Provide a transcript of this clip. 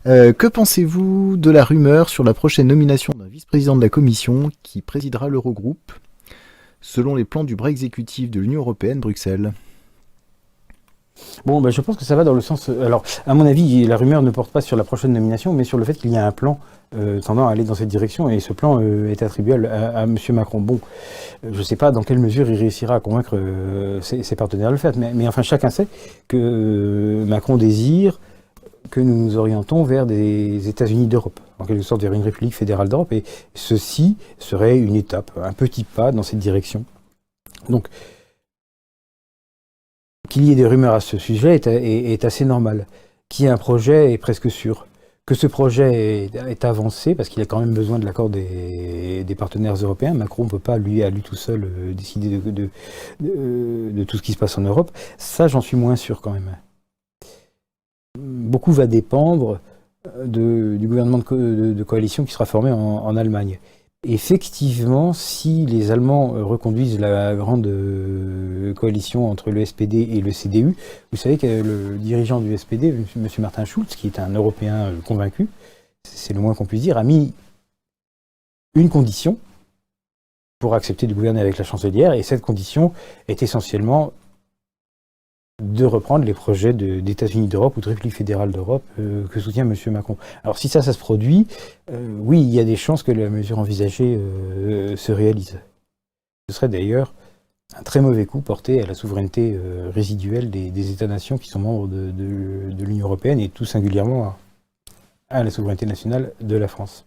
Que pensez-vous de la rumeur sur la prochaine nomination d'un vice-président de la Commission qui présidera l'Eurogroupe, selon les plans du bras exécutif de l'Union européenne, Bruxelles? Bon, je pense que ça va dans le sens... alors, à mon avis, la rumeur ne porte pas sur la prochaine nomination, mais sur le fait qu'il y a un plan tendant à aller dans cette direction, et ce plan est attribué à M. Macron. Bon, je ne sais pas dans quelle mesure il réussira à convaincre ses partenaires de le faire, mais enfin, chacun sait que Macron désire que nous nous orientons vers des États-Unis d'Europe, en quelque sorte vers une République fédérale d'Europe, et ceci serait une étape, un petit pas dans cette direction. Donc, qu'il y ait des rumeurs à ce sujet est assez normal. Qu'il y ait un projet est presque sûr. Que ce projet est avancé, parce qu'il a quand même besoin de l'accord des partenaires européens. Macron ne peut pas, à lui tout seul, décider de tout ce qui se passe en Europe. Ça, j'en suis moins sûr quand même. Beaucoup va dépendre du gouvernement de coalition qui sera formé en Allemagne. Effectivement, si les Allemands reconduisent la grande coalition entre le SPD et le CDU, vous savez que le dirigeant du SPD, M. Martin Schulz, qui est un Européen convaincu, c'est le moins qu'on puisse dire, a mis une condition pour accepter de gouverner avec la chancelière, et cette condition est essentiellement de reprendre les projets d'États-Unis d'Europe ou de République fédérale d'Europe que soutient M. Macron. Alors si ça se produit, oui, il y a des chances que la mesure envisagée se réalise. Ce serait d'ailleurs un très mauvais coup porté à la souveraineté résiduelle des États-nations qui sont membres de l'Union européenne et tout singulièrement à la souveraineté nationale de la France.